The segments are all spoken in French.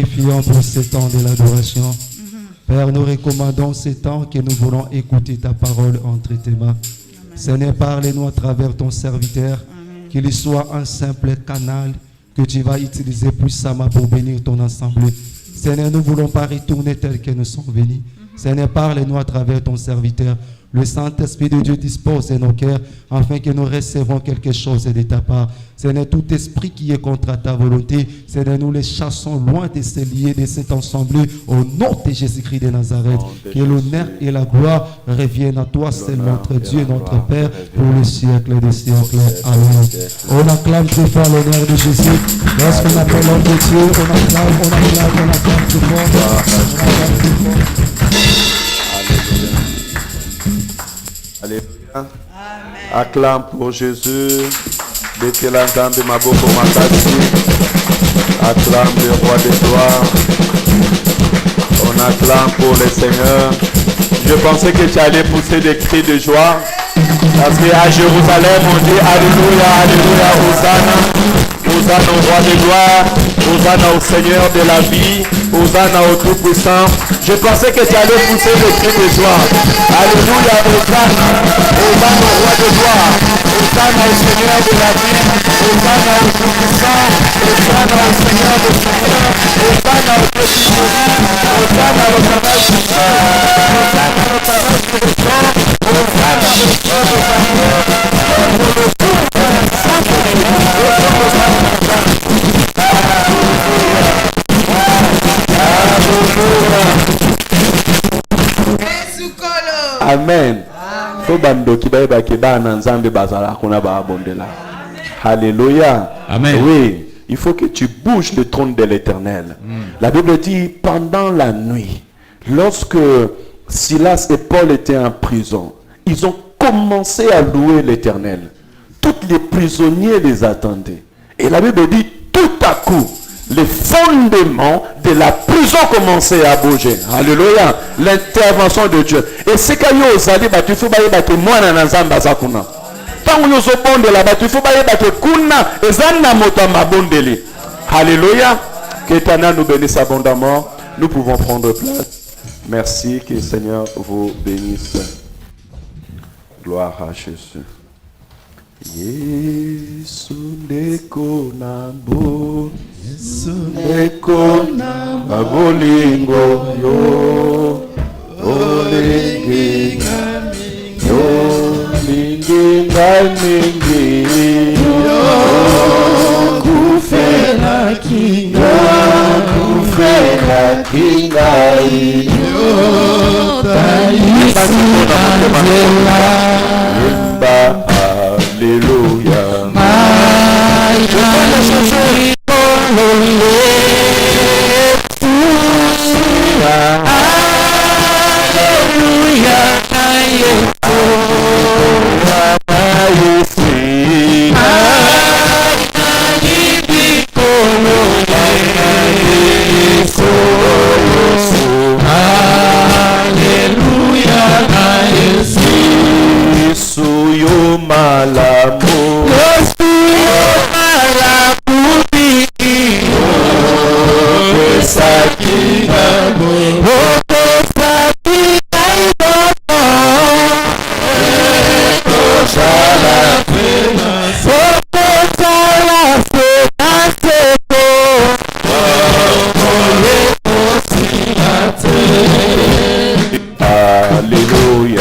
Prions pour ce temps de l'adoration. Père, nous recommandons ce temps que nous voulons écouter ta parole entre tes mains. Seigneur, parle-nous à travers ton serviteur, qu'il soit un simple canal que tu vas utiliser puissamment pour bénir ton assemblée. Seigneur, nous ne voulons pas retourner tel que nous sommes venus. Seigneur, parle-nous à travers ton serviteur. Le Saint-Esprit de Dieu dispose nos cœurs afin que nous recevons quelque chose de ta part. Seigneur, tout esprit qui est contre ta volonté, Seigneur, nous les chassons loin de ces liés, de cet ensemble, au nom de Jésus-Christ de Nazareth. Que l'honneur et la gloire reviennent à toi, seul notre Dieu, notre Père, pour le siècle des siècles. Amen. On acclame très fort l'honneur de Jésus. Lorsqu'on appelle l'homme de Dieu, on acclame très fort. Alléluia. Acclame pour Jésus. Betelanzambe maboko makasi. Acclame le roi des gloires. On acclame pour le Seigneur. Je pensais que tu allais pousser des cris de joie. Parce qu'à Jérusalem, on dit Alléluia, Alléluia, Hosanna. Hosanna au roi des gloires. Hosanna au Seigneur de la vie. Hosanna au Tout-Puissant. Je pensais que tu allais pousser des cris de joie. Alléluia, Hosanna. Hosanna au roi des gloires. Hosanna au Seigneur de la vie. Hosanna au Tout-Puissant. Hosanna au Seigneur des Seigneurs. Hosanna au Petit Jésus. Hosanna au travail du Seigneur. Hosanna au travail du Seigneur. Hosanna au Seigneur de la Amen. Alléluia. Amen. Oui, il faut que tu bouges le trône de l'Éternel. La Bible dit pendant la nuit, lorsque Silas et Paul étaient en prison, ils ont commencé à louer l'Éternel. Tous les prisonniers les attendaient. Et la Bible dit tout à coup, les fondements de la prison commençaient à bouger. Alléluia. L'intervention de Dieu. Et c'est quand ils ont dit, il faut que moi, je tant nous sommes de la bas, il faut que kuna ezana motama bondeli. Alléluia. Que Tana nous bénisse abondamment. Nous pouvons prendre place. Merci, que le Seigneur vous bénisse. Gloire à Jésus. Yesu ndeko nambo, Yesu ndeko nambo lingo yo, olenge yo, linga mingi yo, kufela kinga yo, taisi Yemba, Alléluia. Suyo malamu, Alléluia.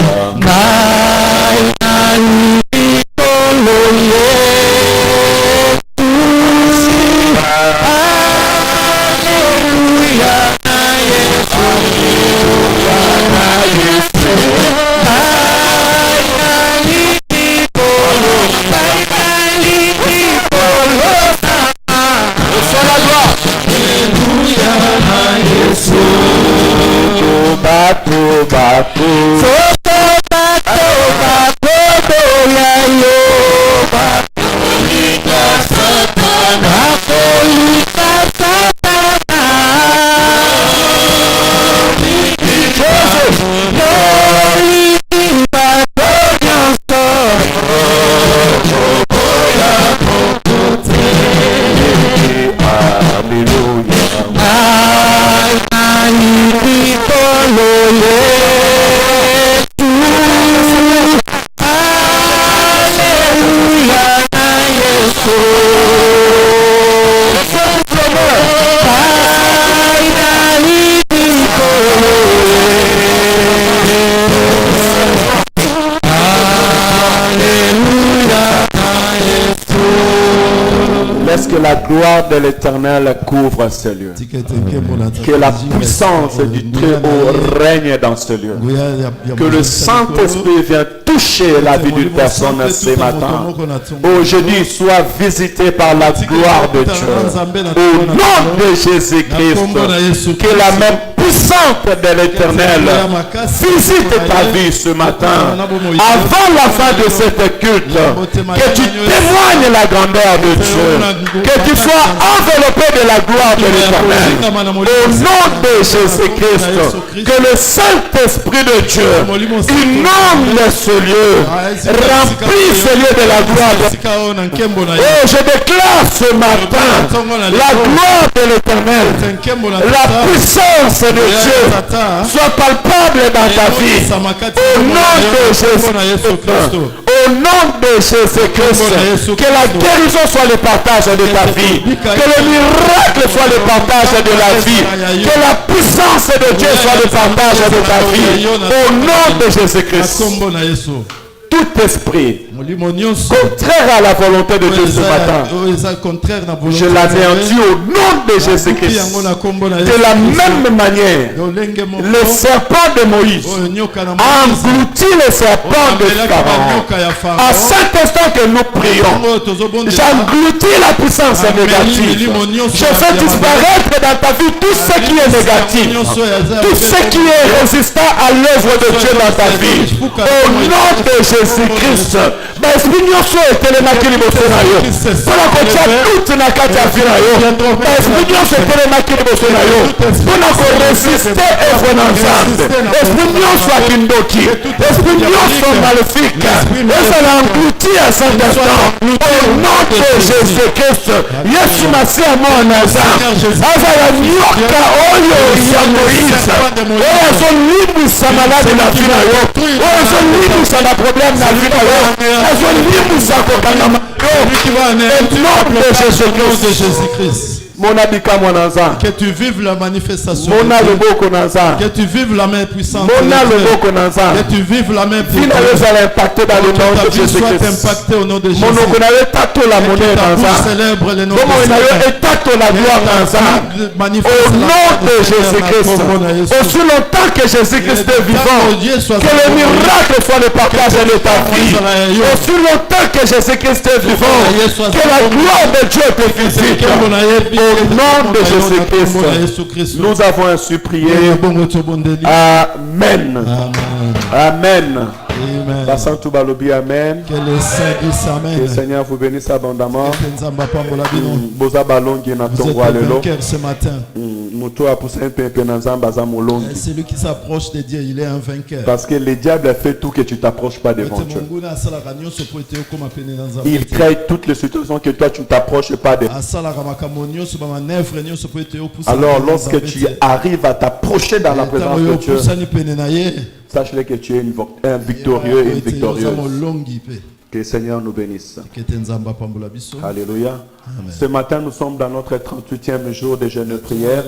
gloire de l'Éternel couvre ce lieu. Que la puissance du Très-Haut règne dans ce lieu. Que le Saint-Esprit vienne toucher la vie d'une personne ce matin. Aujourd'hui, soit visité par la gloire de Dieu. Au nom de Jésus-Christ, que la même puissante de l'Éternel visite ta vie ce matin. Avant la fin de cette culte, que tu témoignes la grandeur de Dieu. Que tu sois enveloppé de la gloire de l'Éternel. Au nom de Jésus-Christ, que le Saint-Esprit de Dieu inonde ce lieu, remplit ce lieu de la gloire. Oh, je déclare ce matin la gloire de l'Éternel, la puissance de Dieu soit palpable dans ta vie. Au nom de Jésus-Christ. Au nom de Jésus-Christ, que la guérison soit le partage de ta vie, que le miracle soit le partage de la vie, que la puissance de Dieu soit le partage de ta vie. Au nom de Jésus-Christ. Tout esprit contraire à la volonté de Dieu ce matin, je l'anéantis au nom de Jésus-Christ. De la même manière, le serpent de Moïse a englouti le serpent de Pharaon. À cet instant que nous prions, j'engloutis la puissance négative. Je fais disparaître dans ta vie tout ce qui est négatif, tout ce qui est résistant à l'œuvre de Dieu dans ta vie. Au nom de Jésus-Christ, esprit nyonso etelemaki liboso na yo mpona kotia toute na kati ya vi na yo. Esprit nyonso etelemaki liboso na yo mpona koresiste œuvre na Nzambe. Esprit nyonso ya kindoki, esprit nyonso maléfique ezala englouti à cet instant. Au nom de Jésus-Christ, Yesu Masiya mwana Nzambe azala nyoka oyo ya Moïse oyo azolibwisa maladi na vi na yo, oyo azolibwisa na problème na vi na yo, azolibwisa kokangama au nom de Jésus-Christ. Que tu vives la manifestation. Que tu vives la main puissante. Que tu vives la main puissante. Impacté dans le nom de Jésus-Christ. Impacté au nom de Jésus. Célèbre le nom de au nom de Jésus-Christ. Aussi longtemps que Jésus-Christ est vivant, que le miracle soit le partage de ta vie. Aussi longtemps que Jésus-Christ est vivant, que la gloire de Dieu te visite. Au nom de Jésus-Christ, nous avons ainsi prié. Amen. Amen. Passant tout balobi, amen. Que le Saint dise amen. Que le Seigneur vous bénisse abondamment. Vous êtes vainqueur ce matin. Celui qui s'approche de Dieu, il est un vainqueur. Parce que le diable fait tout que tu t'approches pas devant Dieu. Il crée toutes les situations que toi tu ne t'approches pas de. Alors lorsque tu arrives à t'approcher dans la présence de Dieu, sache-le que tu es un victorieux et une victorieuse. Que le Seigneur nous bénisse. Alléluia. Amen. Ce matin, nous sommes dans notre 38e jour de jeûne et prière.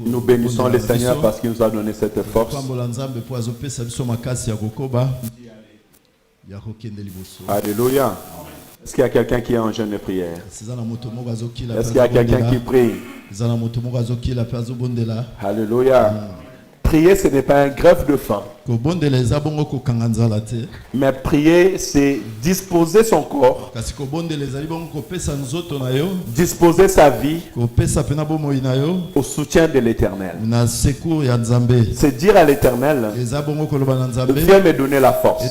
Nous bénissons le Seigneur parce qu'il nous a donné cette force. Alléluia. Est-ce qu'il y a quelqu'un qui est en jeûne et prière? Est-ce qu'il y a quelqu'un qui prie? Alléluia. Prier, ce n'est pas un greffe de faim. Mais prier, c'est disposer son corps, disposer sa vie au soutien de l'Éternel. C'est dire à l'Éternel, viens me donner la force.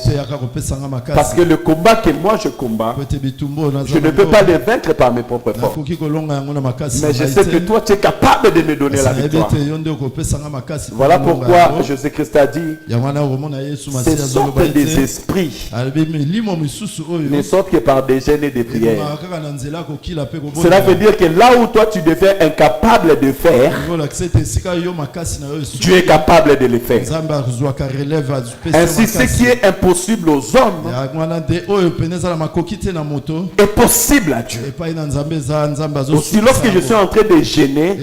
Parce que le combat que moi je combats, je ne peux pas le vaincre par mes propres forces. Mais je sais que toi, tu es capable de me donner la victoire. Voilà pourquoi Jésus-Christ a dit, ces sortes des esprits ne sortent que par des jeûnes et des prières. Cela veut dire que là où toi tu deviens incapable de faire, tu es capable de le faire. Ainsi, ce qui est impossible aux hommes est possible à Dieu. Aussi, lorsque je suis en train de jeûner,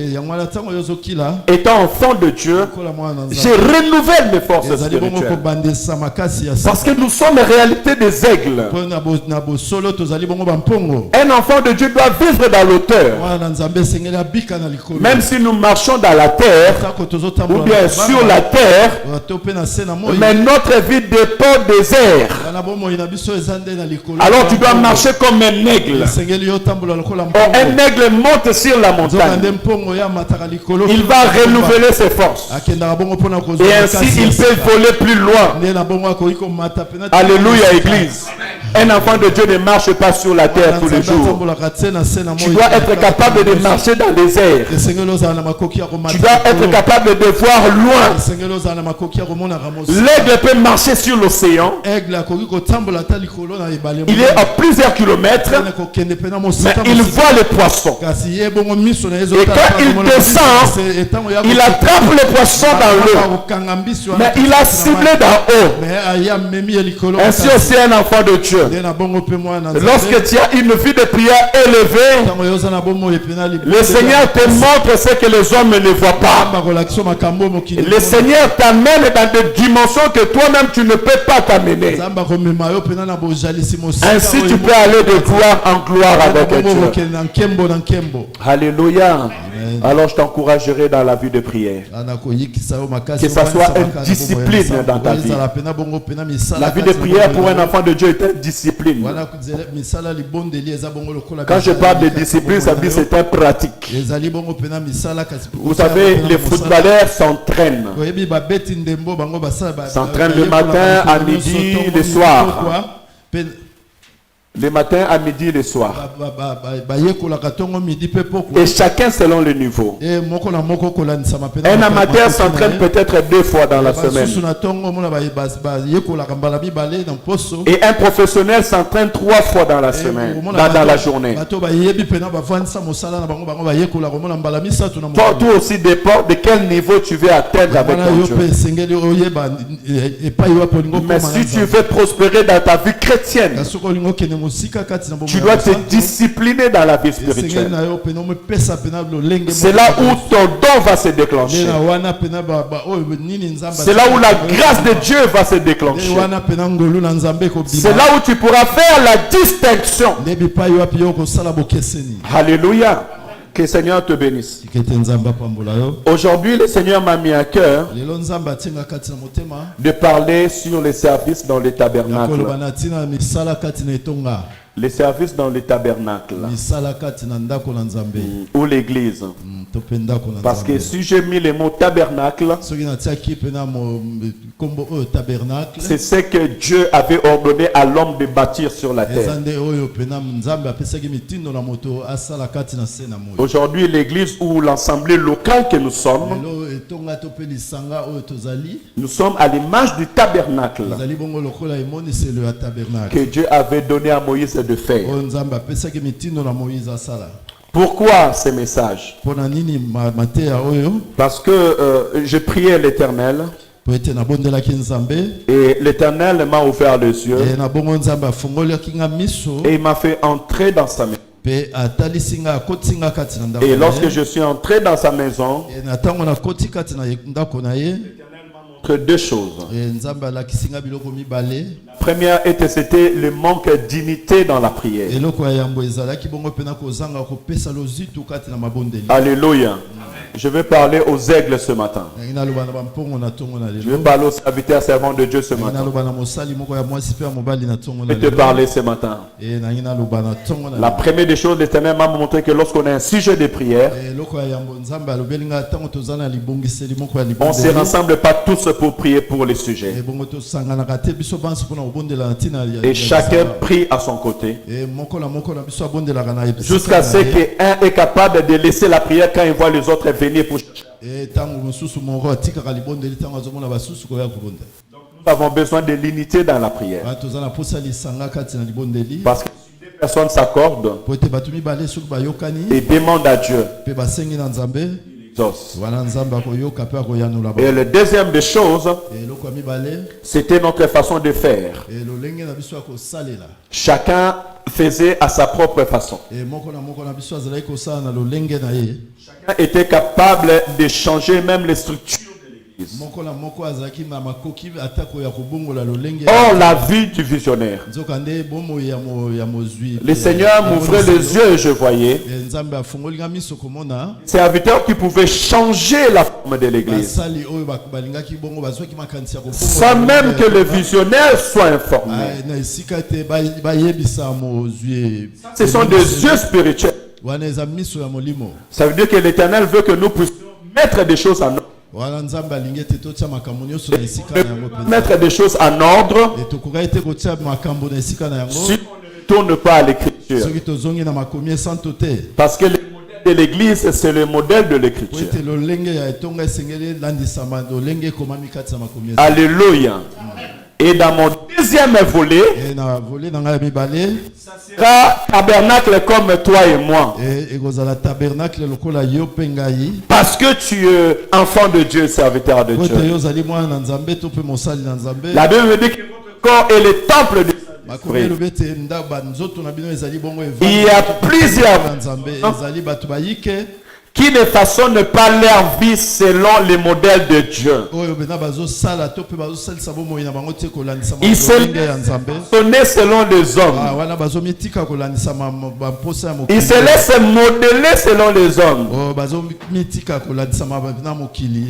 étant enfant de Dieu, je renouvelle mes forces spirituelles. spirituelle. Parce que nous sommes en réalité des aigles. Un enfant de Dieu doit vivre dans l'auteur. Même si nous marchons dans la terre, ou bien sur la terre, mais notre vie dépend des airs. Alors tu dois marcher comme un aigle. Un aigle monte sur la montagne. Il va renouveler ses forces. Et ainsi il peut voler plus loin. Alléluia, Église. Un enfant de Dieu ne marche pas sur la terre tous les jours. Tu dois être capable de marcher dans les airs. Tu dois être capable de voir loin. L'aigle peut marcher sur l'océan. Il est à plusieurs kilomètres, mais il voit les poissons. Et quand il descend, il attrape les poissons dans l'eau. Mais il a ciblé d'en haut. Ainsi aussi un enfant de Dieu. Lorsque tu as une vie de prière élevée, le Seigneur te montre ce que les hommes ne voient pas. Le Seigneur t'amène dans des dimensions que toi-même tu ne peux pas t'amener. Ainsi tu peux aller de gloire en gloire avec Dieu. Alléluia. Alors je t'encouragerai dans la vie de prière. Que ça soit une discipline dans ta vie. La vie de prière pour un enfant de Dieu est une discipline. Quand je parle de discipline, ça veut dire c'est un pratique. Vous savez, les footballeurs s'entraînent. S'entraînent le matin, à midi, le soir. Le matin, à midi et le soir. Et chacun selon le niveau. Un amateur s'entraîne peut-être 2 fois dans la semaine. Et un professionnel s'entraîne 3 fois dans la semaine, dans la journée. Toi aussi dépend de quel niveau tu veux atteindre avec ton Dieu. Mais si tu veux prospérer dans ta vie chrétienne, tu dois te discipliner dans la vie spirituelle. C'est là où ton don va se déclencher. C'est là où la grâce de Dieu va se déclencher. C'est là où tu pourras faire la distinction. Alléluia. Que le Seigneur te bénisse. Aujourd'hui, le Seigneur m'a mis à cœur de parler sur les services dans les tabernacles. Les services dans les tabernacles ou l'église. Parce que si j'ai mis le mot tabernacle, c'est ce que Dieu avait ordonné à l'homme de bâtir sur la terre. Aujourd'hui, l'église ou l'assemblée locale que nous sommes à l'image du tabernacle que Dieu avait donné à Moïse de faire. Pourquoi ces messages? Parce que je priais l'Éternel et l'Éternel m'a ouvert les yeux et il m'a fait entrer dans sa maison. Et lorsque je suis entré dans sa maison, que 2 choses. La première c'était le manque d'unité dans la prière. Alléluia. Je vais parler aux aigles ce matin. Je vais parler aux serviteurs servants de Dieu ce matin. Je vais te parler ce matin. La première des choses, l'Éternel m'a montré que lorsqu'on a un sujet de prière, on ne se rassemble pas tous pour prier pour les sujets. Et chacun prie à son côté. Jusqu'à ce qu'un est capable de laisser la prière quand il voit les autres venir pour chercher. Nous avons besoin de l'unité dans la prière. Parce que si 2 personnes s'accordent et demandent à Dieu, et la deuxième des choses, c'était notre façon de faire. Chacun faisait à sa propre façon. Chacun était capable de changer même les structures de l'église. l'église. Or, la vie du visionnaire. Le Seigneur m'ouvrait les yeux et je voyais serviteurs qui pouvaient changer la forme de l'église sans même que le visionnaire soit informé. Ce sont des yeux spirituels. Ça veut dire que l'Éternel veut que nous puissions mettre des choses en ordre. Mettre des choses en ordre si on ne tourne pas à l'écriture. Parce que le modèle de l'église, c'est le modèle de l'écriture. Alléluia. Et dans mon deuxième volet, ça sera tabernacle comme toi et moi. Parce que tu es enfant de Dieu, serviteur de Dieu. La Bible me dit que votre corps est le temple de Saint-Esprit. Il y a plusieurs qui ne façonnent pas leur vie selon les modèles de Dieu. Ils se laissent façonner selon les hommes. Ils se laissent modeler selon les hommes.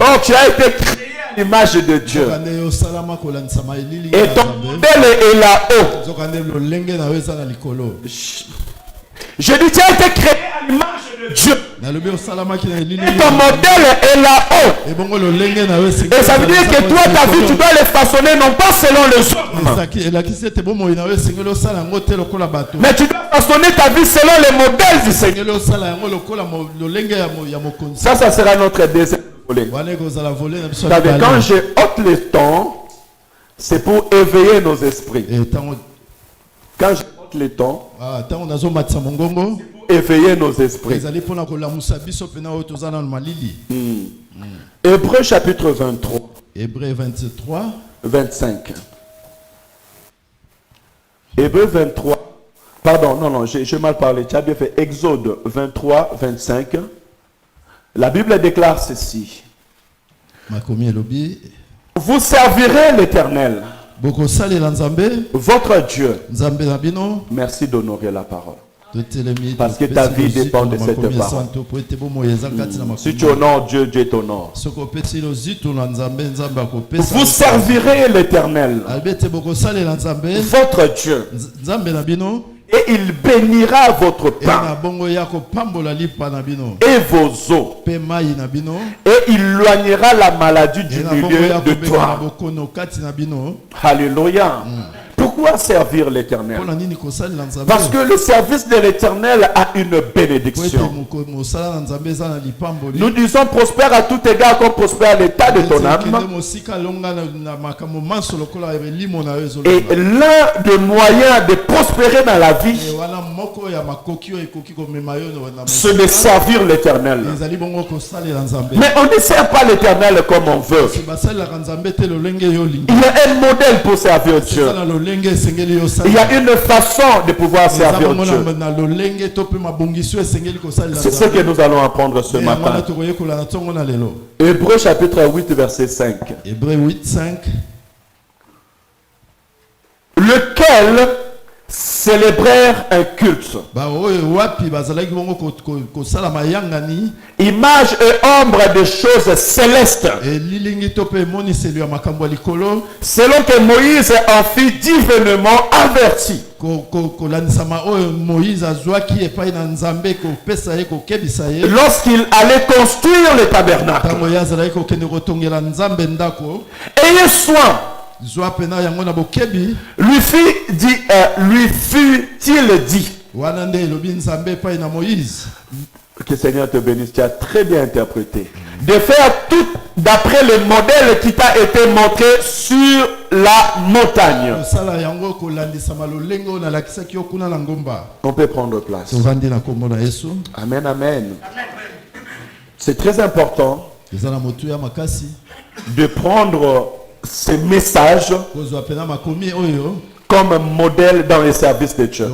Oh, tu as été créé à l'image de Dieu. Et ton modèle est là-haut. Je dis, tu as été créé à l'image de Dieu. Et ton modèle est là-haut. Et ça veut dire que toi, ta vie, tu dois les façonner non pas selon les hommes. Mais tu dois façonner ta vie selon les modèles du Seigneur. Ça sera notre deuxième volet. Quand je ôte le temps, c'est pour éveiller nos esprits. Quand je ôte le temps, éveiller nos esprits. Hébreux chapitre 23. Hébreux 23. 25. Hébreux 23. Pardon, non, j'ai mal parlé. Tu as bien fait. Exode 23, 25. La Bible déclare ceci. Vous servirez l'Éternel, votre Dieu. Merci d'honorer la parole. Parce que ta vie dépend de cette parole. Si tu honores Dieu, Dieu t'honore. Vous servirez l'Éternel, votre Dieu, et il bénira votre pain et vos eaux, et il éloignera la maladie du milieu de toi. Alléluia. Pourquoi servir l'Éternel? Parce que le service de l'Éternel a une bénédiction. Nous disons prospère à tout égard comme prospère l'état de ton âme. Et l'un des moyens de prospérer dans la vie, c'est de servir l'Éternel. Mais on ne sert pas l'Éternel comme on veut. Il y a un modèle pour servir Dieu. Il y a une façon de pouvoir servir Dieu. C'est ce que nous allons apprendre ce matin. Hébreux chapitre 8, verset 5. Hébreux 8, 5. Lequel célébrèrent un culte. Image et ombre des choses célestes. Selon que Moïse en fit divinement averti. Lorsqu'il allait construire le tabernacle. Ayez soin. Lui fut-il dit. Que le Seigneur te bénisse, tu as très bien interprété. De faire tout d'après le modèle qui t'a été montré sur la montagne. On peut prendre place. Amen, amen. C'est très important de prendre ces messages comme modèle dans les services de Dieu.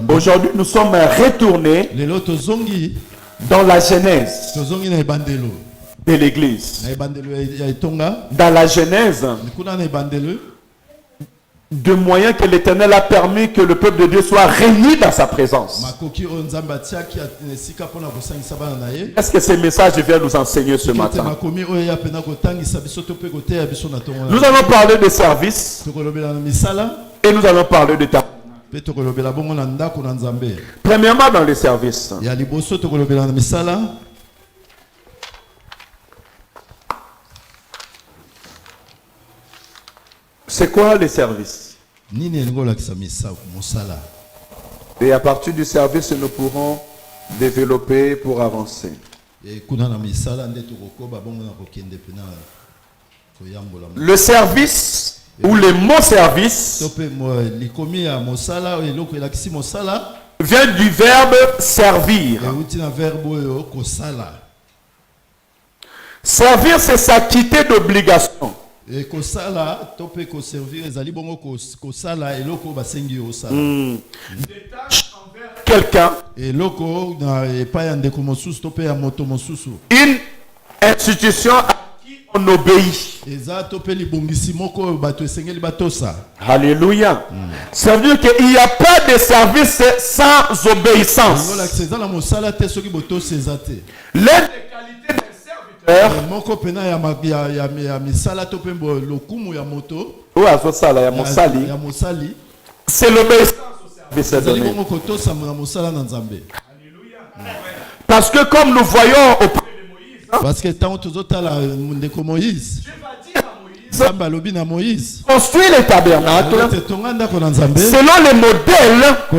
Aujourd'hui, nous sommes retournés dans la Genèse. de l'église. Dans la Genèse, de moyens que l'Éternel a permis que le peuple de Dieu soit réuni dans sa présence. Est-ce que ce message vient nous enseigner ce matin? Nous allons parler de service et nous allons parler de ta. Premièrement, dans les services. C'est quoi les services? Et à partir du service, nous pourrons développer pour avancer. Le service ou le mot service vient du verbe servir. Servir, c'est s'acquitter d'obligations. Des tâches envers quelqu'un, une institution à qui on obéit. Alléluia. Ça veut dire qu'il n'y a pas de service sans obéissance. L'une des qualités d'un c'est l'obéissance au service donné. Parce que comme nous voyons auprès de Moïse, Dieu va dire à Moïse, construis les tabernacles selon les modèles que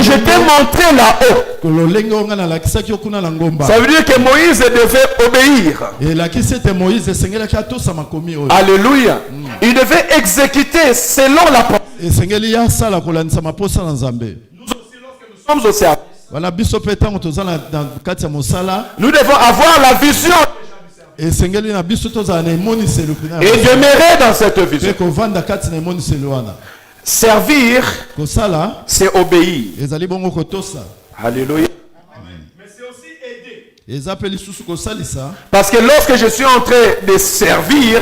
je t'ai montré là-haut. Ça veut dire que Moïse devait obéir. Alléluia. Il devait exécuter selon la pensée. Nous aussi, lorsque nous sommes au service, nous devons avoir la vision et demeurer dans cette vision. Servir, c'est obéir. Alléluia. Mais c'est aussi aider. Parce que lorsque je suis en train de servir,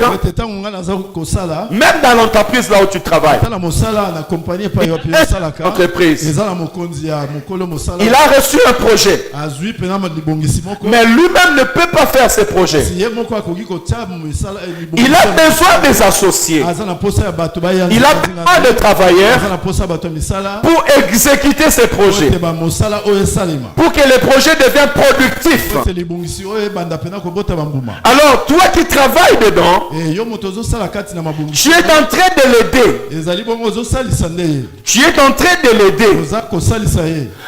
même dans l'entreprise là où tu travailles, entreprise, il a reçu un projet, mais lui-même ne peut pas faire ce projet. Il a besoin des associés, il a besoin de travailleurs pour exécuter ce projet, pour que le projet devienne productif. Alors toi qui travailles dedans, tu es en train de l'aider. Tu es en train de l'aider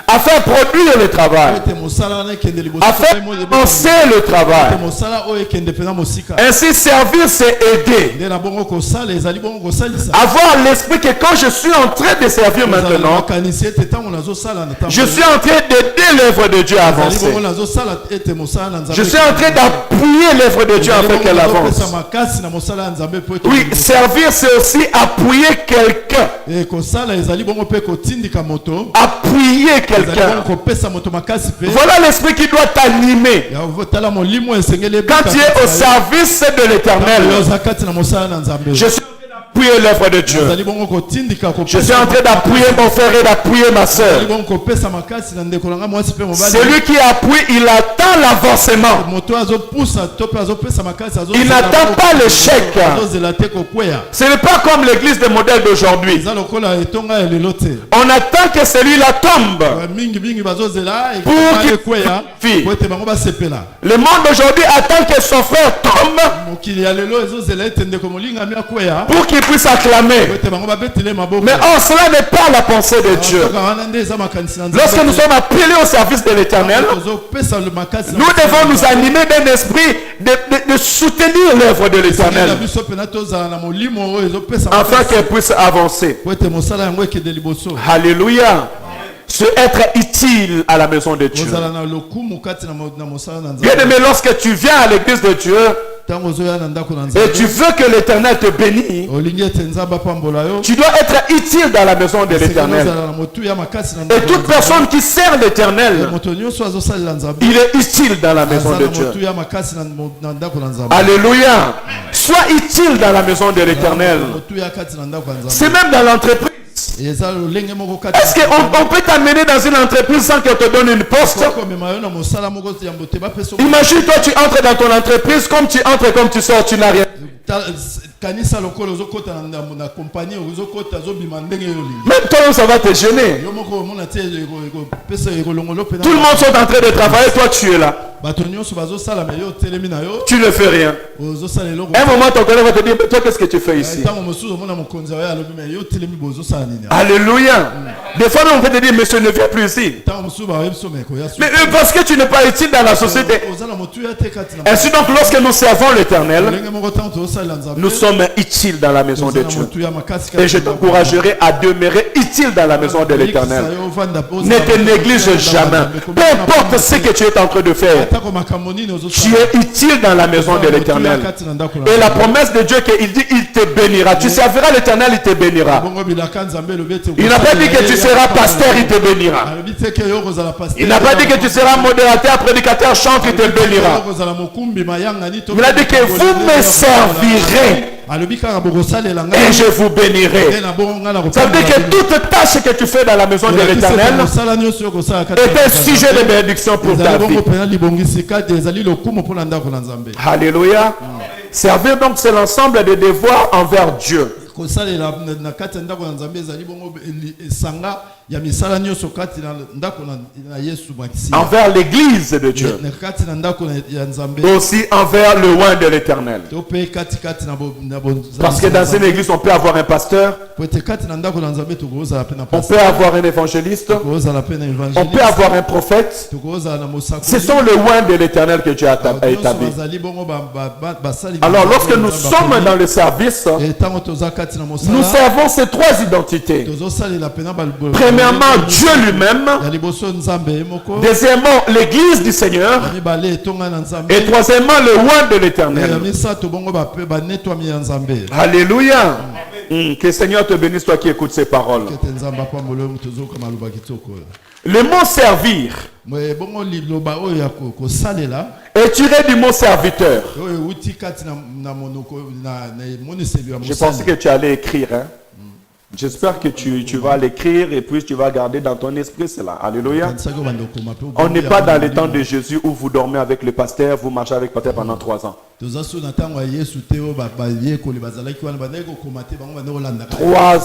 à faire produire le travail, à faire avancer le travail. Ainsi servir, c'est aider. Avoir l'esprit que quand je suis en train de servir maintenant, je suis en train d'aider l'œuvre de Dieu à avancer. Je suis en train d'appuyer l'œuvre de Dieu afin qu'elle avance. Oui, servir, c'est aussi appuyer quelqu'un. Appuyer quelqu'un. Voilà l'esprit qui doit t'animer. Quand tu es au service de l'Éternel, je suis appuyer l'œuvre de Dieu. Je suis en train d'appuyer mon frère et d'appuyer ma soeur. Celui qui appuie, il attend l'avancement. Il n'attend pas l'échec. Ce n'est pas comme l'église de modèle d'aujourd'hui. On attend que celui-là tombe pour qu'il. Le monde aujourd'hui attend que son frère tombe pour qu'il puisse acclamer. Mais cela n'est pas la pensée de Dieu. Lorsque nous sommes appelés au service de l'Éternel, nous devons nous animer d'un esprit de soutenir l'œuvre de l'Éternel afin qu'elle puisse avancer. Alléluia. Se être utile à la maison de Dieu. Bien aimé, lorsque tu viens à l'église de Dieu, et tu veux que l'Éternel te bénisse, tu dois être utile dans la maison de l'Éternel. Et toute personne qui sert l'Éternel, il est utile dans la maison de Dieu. Alléluia. Sois utile dans la maison de l'Éternel. C'est même dans l'entreprise. Est-ce qu'on peut t'amener dans une entreprise sans qu'elle te donne une poste? Imagine, toi tu entres dans ton entreprise, comme tu entres, comme tu sors, tu n'as rien. Même toi, ça va te gêner. Tout le monde sont en train de travailler, toi tu es là. Tu ne fais rien. Un moment, ton collègue va te dire, toi qu'est-ce que tu fais ici? Alléluia. Des fois, on peut te dire, monsieur ne vient plus ici. Mais parce que tu n'es pas utile dans la société. Ainsi donc, lorsque nous servons l'Éternel, nous sommes utiles dans la maison de Dieu. Et je t'encouragerai à demeurer utile dans la maison de l'Éternel. Ne te néglige jamais. Peu importe ce que tu es en train de faire, tu es utile dans la maison de l'Éternel. Et la promesse de Dieu, qu'il dit, il te bénira. Tu serviras l'Éternel, il te bénira. Il n'a pas dit que tu seras pasteur, il te bénira. Il n'a pas dit que tu seras modérateur, prédicateur, chante, il te bénira. Il a dit que vous me servirez et je vous bénirai. Ça veut dire que toute tâche que tu fais dans la maison de l'Éternel est un sujet de bénédiction pour ta vie. Alléluia. Servir donc, c'est l'ensemble des devoirs envers Dieu. Envers l'église de Dieu, aussi envers le oint de l'Éternel. Parce que dans une église, on peut avoir un pasteur, on peut avoir un évangéliste, on peut avoir un prophète. Ce sont le oint de l'Éternel que Dieu a établi. Alors, lorsque nous sommes dans le service, nous servons ces trois identités. Premièrement, Dieu lui-même. Deuxièmement, l'église du Seigneur. Et troisièmement, le oint de l'Éternel. Alléluia. Que le Seigneur te bénisse, toi qui écoutes ces paroles. Le mot servir est tiré du mot serviteur. Je pensais que tu allais écrire. Hein? J'espère que tu vas l'écrire et puis tu vas garder dans ton esprit cela. Alléluia. On n'est pas dans les temps de Jésus où vous dormez avec le pasteur, vous marchez avec le pasteur pendant 3 ans. 3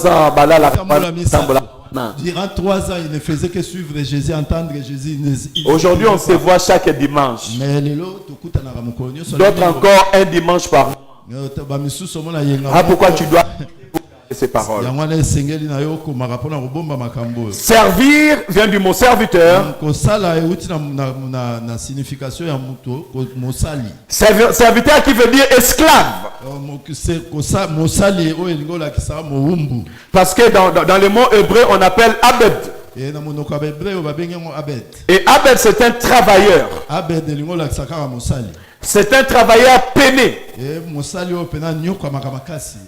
ans, bah là, durant 3 ans, il ne faisait que suivre Jésus, entendre Jésus. Aujourd'hui, on se voit chaque dimanche. D'autres encore un dimanche par mois. Ah, pourquoi tu dois ces paroles? Servir vient du mot serviteur. Serviteur qui veut dire esclave. Parce que dans le mot hébreu, on appelle abed. Et abed, c'est un travailleur. C'est un travailleur peiné.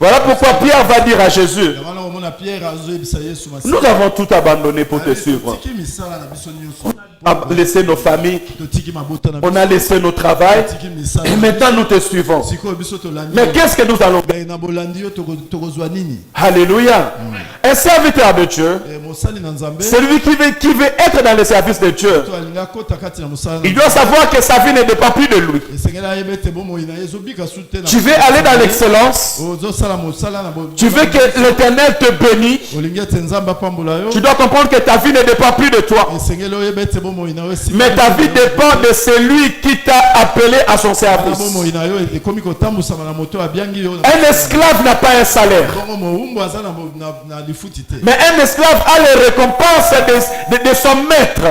Voilà pourquoi Pierre va dire à Jésus, nous avons tout abandonné pour te suivre. On a laissé nos familles, on a laissé nos travails, et maintenant nous te suivons. Mais qu'est-ce que nous allons faire? Alléluia. Un serviteur de Dieu, celui qui veut être dans le service de Dieu, il doit savoir que sa vie ne dépend plus de lui. Tu veux aller dans l'excellence, tu veux que l'Éternel te bénisse, tu dois comprendre que ta vie ne dépend plus de toi, mais ta vie dépend de celui qui t'a appelé à son service. Un esclave n'a pas un salaire, mais un esclave a les récompenses de son maître.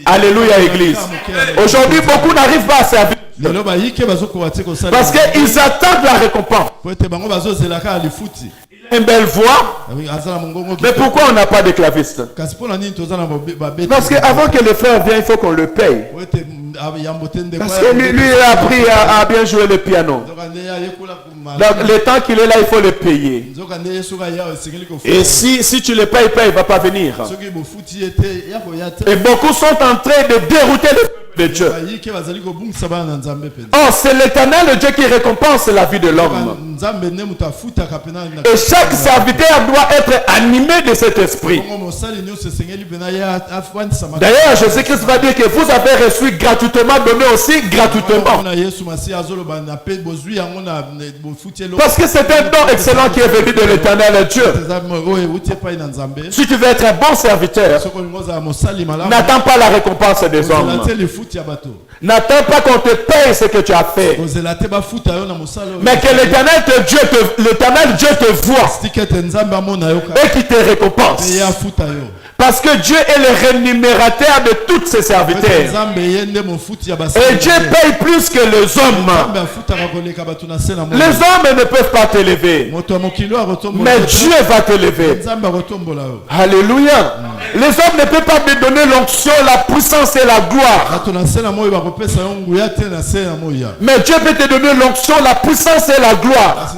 Alléluia, Église. Aujourd'hui, beaucoup n'arrivent pas à servir parce qu'ils attendent la récompense. Une belle voix, mais pourquoi on n'a pas de claviste? Parce qu'avant que le frère vienne, il faut qu'on le paye. Parce que lui il a appris à bien jouer le piano. Donc le temps qu'il est là, il faut le payer. Et si tu le payes pas, il ne va pas venir. Et beaucoup sont en train de dérouter le peuple de Dieu. Oh, c'est l'Éternel, le Dieu qui récompense la vie de l'homme. Et chaque serviteur doit être animé de cet esprit. D'ailleurs, Jésus-Christ va dire que vous avez reçu gratuitement, donné aussi gratuitement. Parce que c'est un don excellent qui est venu de l'Éternel Dieu. Si tu veux être un bon serviteur, n'attends pas la récompense des hommes. N'attends pas qu'on te paye ce que tu as fait. Mais que l'Éternel Dieu te voit et qui te récompense. Parce que Dieu est le rémunérateur de tous ses serviteurs. Et Dieu paye plus que les hommes. Les hommes ne peuvent pas t'élever. Mais Dieu va t'élever. Alléluia. Les hommes ne peuvent pas te donner l'onction, la puissance et la gloire. Mais Dieu peut te donner l'onction, la puissance et la gloire.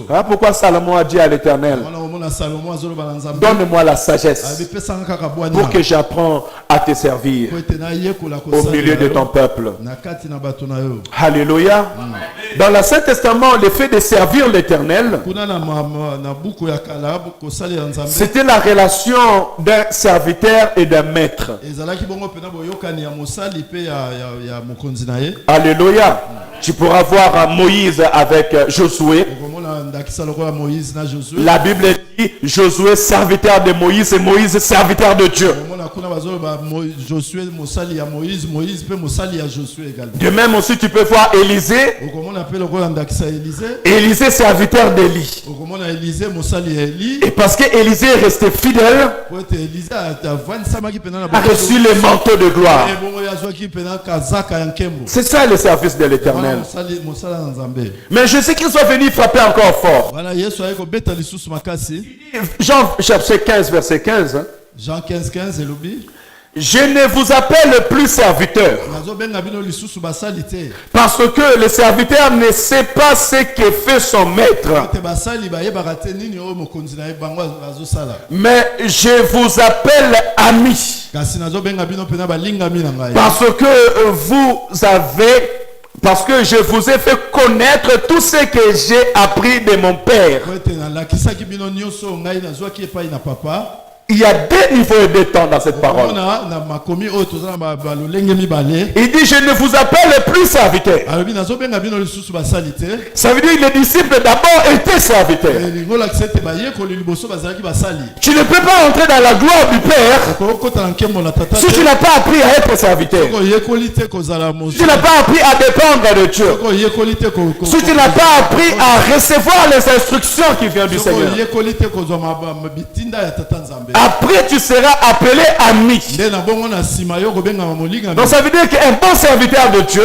Voilà pourquoi Salomon a dit à l'Éternel, donne-moi la sagesse pour que j'apprenne à te servir au milieu de ton peuple. Alléluia. Dans l'Ancien Testament, le fait de servir l'Éternel, c'était la relation d'un serviteur et d'un maître. Alléluia. Tu pourras voir Moïse avec Josué. La Bible dit Josué serviteur de Moïse et Moïse serviteur de Dieu. De même aussi tu peux voir Élisée. Élisée serviteur d'Élie. Et parce que Élisée est resté fidèle, a reçu le manteau de gloire. C'est ça le service de l'Éternel. Mais je sais qu'il soit venu frapper encore fort. Jean chapitre 15 verset 15. Jean 15, 15, je ne vous appelle plus serviteur, parce que le serviteur ne sait pas ce que fait son maître. Mais je vous appelle ami, parce que je vous ai fait connaître tout ce que j'ai appris de mon Père. Il y a deux niveaux et deux temps dans cette parole. Il dit, je ne vous appelle plus serviteur. Ça veut dire que les disciples d'abord étaient serviteurs. Tu ne peux pas entrer dans la gloire du Père si tu n'as pas appris à être serviteur. Si tu n'as pas appris à dépendre de Dieu. Si tu n'as pas appris à recevoir les instructions qui viennent du Seigneur. Après tu seras appelé ami. Donc ça veut dire qu'un bon serviteur de Dieu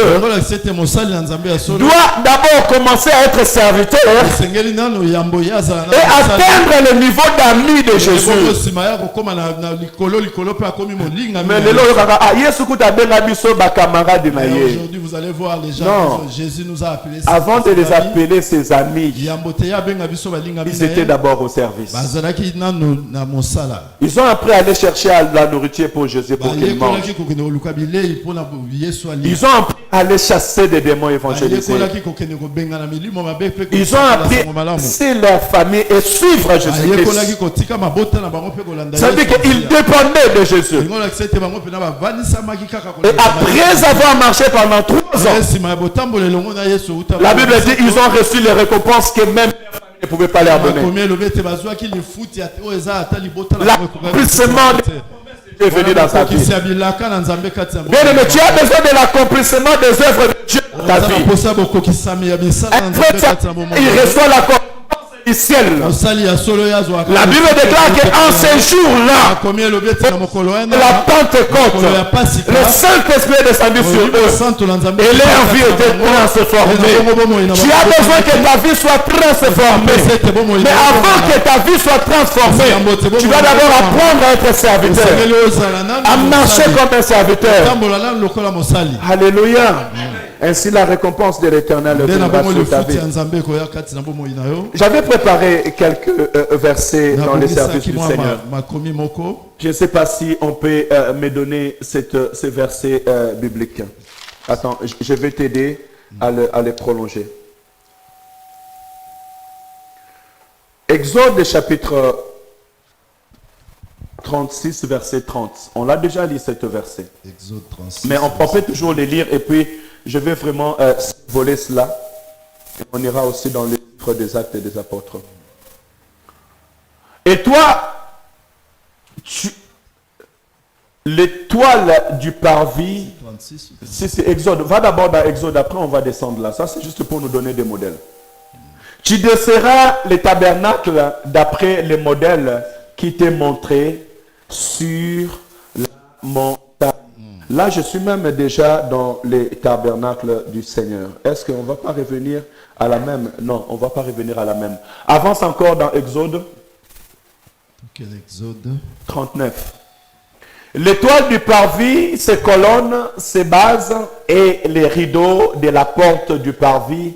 doit d'abord commencer à être serviteur et atteindre le niveau d'ami de Jésus. Mais aujourd'hui vous allez voir les gens que Jésus nous a appelés. Avant de les appeler ses amis, ils étaient d'abord au service. Ils ont appris à aller chercher la nourriture pour Jésus pour qu'il mange. Ils ont appris à aller chasser des démons évangélisés. Ils ont appris à laisser leur famille et suivre Jésus-Christ. Ça veut dire qu'ils dépendaient de Jésus. Et après avoir marché pendant 3 ans, la Bible dit qu'ils ont reçu les récompenses que même ne pouvait pas leur donner. L'accomplissement est venu dans sa vie. Bien aimé, tu as besoin de l'accomplissement des œuvres de Dieu dans ta vie. Il reçoit la récompense, du ciel. La Bible déclare qu'en ces jours-là, la Pentecôte, le Saint-Esprit est descendu sur eux et leur vie était transformée. Tu as besoin que ta vie soit transformée. Mais avant que ta vie soit transformée, tu dois d'abord apprendre à être serviteur, à marcher comme un serviteur. Alléluia. Ainsi la récompense de l'Éternel viendra sur ta vie. J'avais préparé quelques versets dans les services du Seigneur. Je ne sais pas si on peut me donner ces versets bibliques. Attends, je vais t'aider à les prolonger. Exode chapitre 36, verset 30. On l'a déjà lu cet verset. Exode 36, mais on peut toujours les lire et puis je vais vraiment voler cela. Et on ira aussi dans le livre des Actes et des Apôtres. Et toi, l'étoile du parvis, c'est Exode. Va d'abord dans Exode, après on va descendre là. Ça c'est juste pour nous donner des modèles. Tu desserras les tabernacles d'après les modèles qui t'est montré sur la montagne. Là, je suis même déjà dans les tabernacles du Seigneur. Est-ce qu'on ne va pas revenir à la même? Non, on ne va pas revenir à la même. Avance encore dans Exode. Exode 39. L'étoile du parvis, ses colonnes, ses bases et les rideaux de la porte du parvis,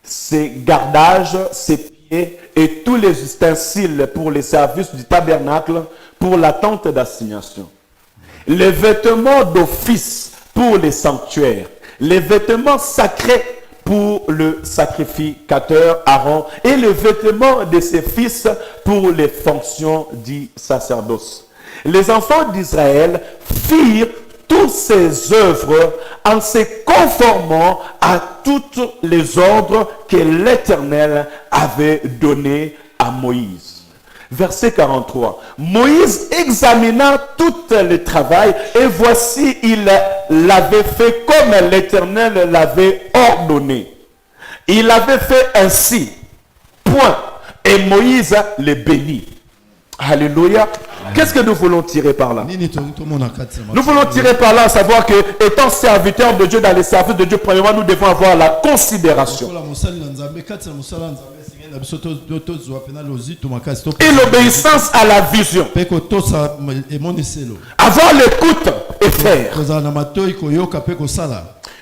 ses gardages, ses pieds et tous les ustensiles pour les services du tabernacle pour la tente d'assignation. Les vêtements d'office pour les sanctuaires, les vêtements sacrés pour le sacrificateur Aaron et les vêtements de ses fils pour les fonctions du sacerdoce. Les enfants d'Israël firent toutes ces œuvres en se conformant à toutes les ordres que l'Éternel avait donnés à Moïse. Verset 43. Moïse examina tout le travail et voici, il l'avait fait comme l'Éternel l'avait ordonné. Il avait fait ainsi. Point. Et Moïse les bénit. Alléluia. Qu'est-ce que nous voulons tirer par là? Nous voulons tirer par là à savoir que, étant serviteurs de Dieu dans les services de Dieu, premièrement, nous devons avoir la considération et l'obéissance à la vision. Avoir l'écoute et faire.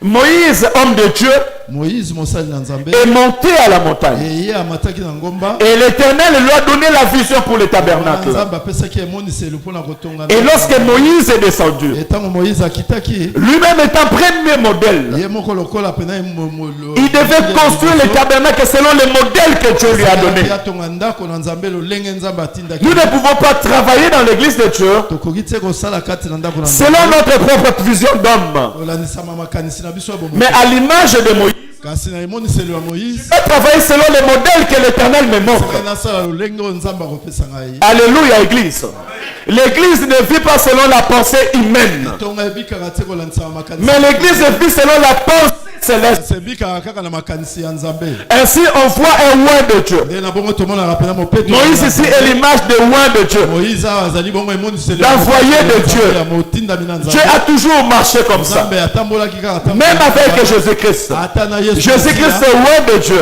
Moïse, homme de Dieu, est monté à la montagne. Et l'Éternel lui a donné la vision pour le tabernacle. Et lorsque Moïse est descendu, lui-même étant premier modèle, il devait construire le tabernacle selon le modèle que Dieu lui a donné. Nous ne pouvons pas travailler dans l'église de Dieu selon notre propre vision d'homme, mais à l'image de Moïse. Je travaille selon les modèles que l'Éternel me montre. Alléluia, Église. L'église ne vit pas selon la pensée humaine, mais l'église vit selon la pensée céleste. Ainsi on voit un roi de Dieu. Moïse ici est l'image de roi de Dieu, l'envoyé de Dieu. Dieu a toujours marché comme ça, même avec Jésus-Christ. Jésus-Christ est roi de Dieu.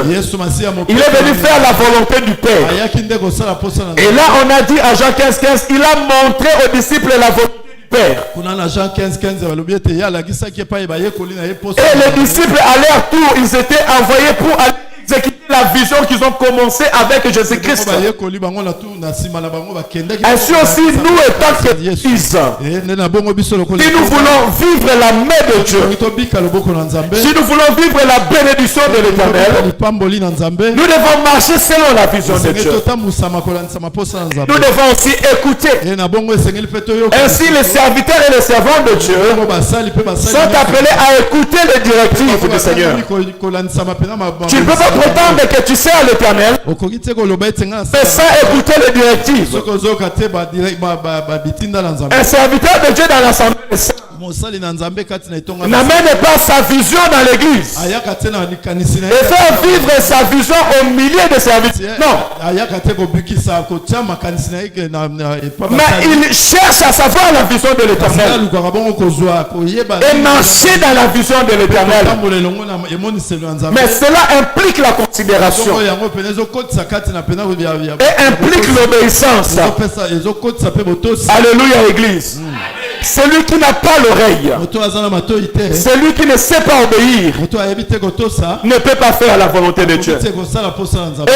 Il est venu faire la volonté du Père. Et là on a dit à Jean 15:15, il a montré aux disciples la volonté du Père. Et les disciples à leur tour, ils étaient envoyés pour aller exécuter la vision qu'ils ont commencé avec Jésus-Christ. Ainsi aussi, nous étant que fils, si nous voulons vivre la main de Dieu, si nous voulons vivre la bénédiction de l'Éternel, nous devons marcher selon la vision de Dieu. Nous devons aussi écouter. Ainsi, les serviteurs et les servants de Dieu sont appelés à écouter les directives du Seigneur. Tu ne peux pas prétendre que tu sais à l'Éternel, mais sans écouter les directives. Un serviteur de Dieu dans l'assemblée, n'amène pas sa vision dans l'église et fait vivre sa vision au milieu de serviteurs. Non. Mais il cherche à savoir la vision de l'Éternel et marcher dans la vision de l'Éternel. Mais cela implique la considération et implique l'obéissance. Alléluia, Église. Celui qui n'a pas l'oreille, celui qui ne sait pas obéir, ne peut pas faire la volonté de Dieu. Et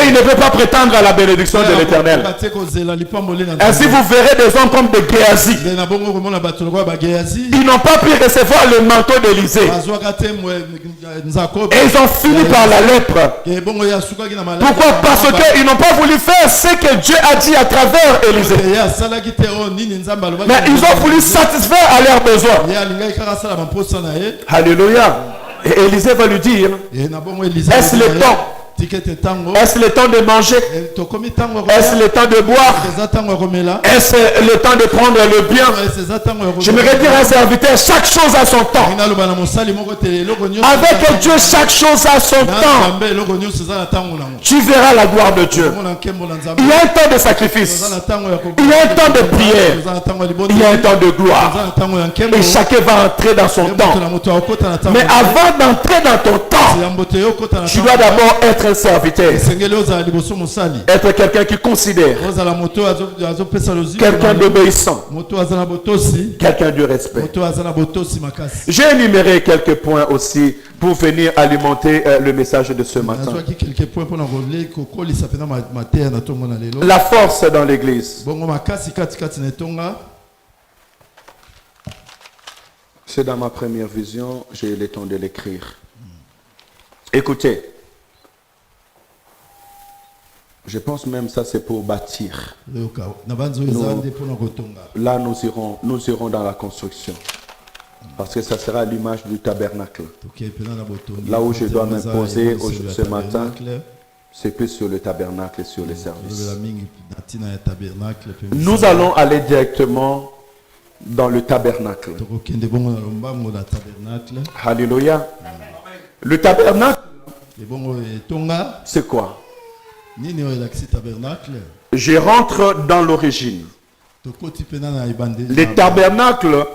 il ne peut pas prétendre à la bénédiction de l'Éternel. Ainsi vous verrez des hommes comme de Géasi. Ils n'ont pas pu recevoir le manteau d'Élysée. Et ils ont fini par la lèpre. Pourquoi? Parce qu'ils n'ont pas voulu faire ce que Dieu a dit à travers Élysée. Mais ils ont voulu satisfaire à leurs besoins. Alléluia. Et Élysée va lui dire, est-ce le temps? Est-ce le temps de manger? Est-ce le temps de boire? Est-ce le temps de prendre le bien? J'aimerais dire à un serviteur, chaque chose a son temps. Avec Dieu, chaque chose a son temps. Tu verras la gloire de Dieu. Il y a un temps de sacrifice. Il y a un temps de prière. Il y a un temps de gloire. Et chacun va entrer dans son temps. Mais avant d'entrer dans ton temps, tu dois d'abord être un serviteur. Être quelqu'un qui considère. Quelqu'un d'obéissant. Quelqu'un de respect. J'ai énuméré quelques points aussi pour venir alimenter le message de ce matin. La force dans l'église. C'est dans ma première vision, j'ai eu le temps de l'écrire. Écoutez, je pense même ça c'est pour bâtir. Là nous irons dans la construction. Parce que ça sera l'image du tabernacle. Là où je dois m'imposer ce matin, c'est plus sur le tabernacle et sur les services. Nous allons aller directement dans le tabernacle. Alléluia. Le tabernacle, c'est quoi? Je rentre dans l'origine. Le tabernacle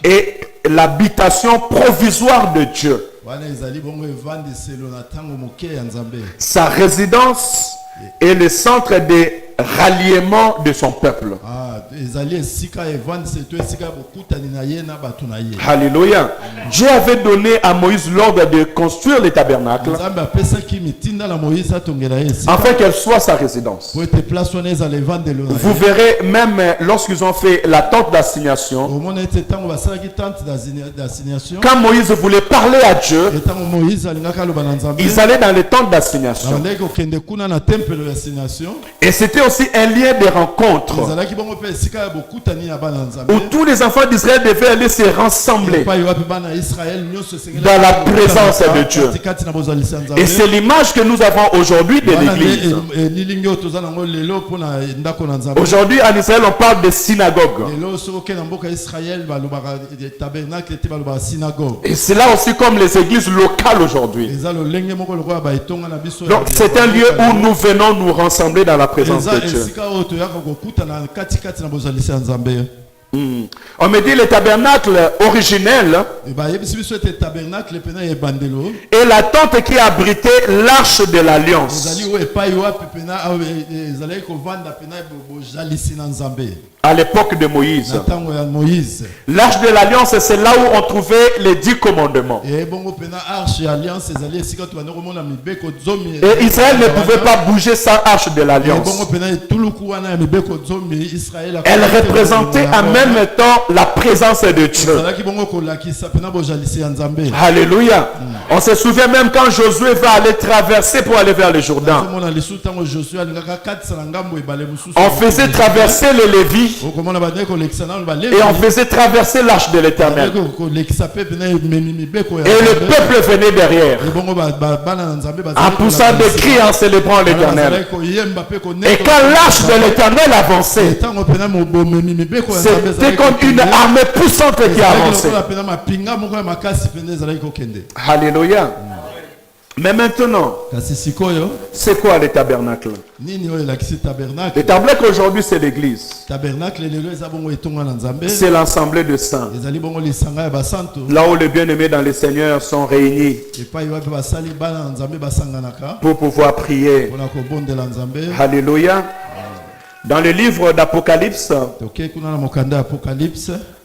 est l'habitation provisoire de Dieu. Sa résidence est le centre de ralliement de son peuple. Alléluia. Dieu avait donné à Moïse l'ordre de construire le tabernacle afin qu'elle soit sa résidence. Vous verrez même lorsqu'ils ont fait la tente d'assignation, quand Moïse voulait parler à Dieu, ils allaient dans les tentes d'assignation. Et c'était aussi un lien de rencontre où tous les enfants d'Israël devaient aller se rassembler dans la présence de Dieu. Et c'est l'image que nous avons aujourd'hui de l'église. Aujourd'hui en Israël on parle de synagogue. Et c'est là aussi comme les églises locales aujourd'hui. Donc c'est un lieu où nous venons nous rassembler dans la présence de Dieu. On me dit le tabernacle originel et la tente qui abritait l'arche de l'alliance. À l'époque de Moïse. L'arche de l'alliance, c'est là où on trouvait les 10 commandements. Et Israël ne pouvait pas bouger sans arche de l'alliance. Elle représentait en même temps la présence de Dieu. Alléluia. On se souvient même quand Josué va aller traverser pour aller vers le Jourdain. On faisait traverser les Lévis et on faisait traverser l'arche de l'Éternel. Et le peuple venait derrière en poussant des cris, en célébrant l'Éternel. Et quand l'arche de l'Éternel avançait, c'était comme une armée puissante qui avançait. Alléluia. Mais maintenant, c'est quoi le tabernacle? Le tabernacle aujourd'hui, c'est l'église. C'est l'assemblée de saints. Là où les bien-aimés dans le Seigneur sont réunis pour pouvoir prier. Alléluia. Dans le livre d'Apocalypse,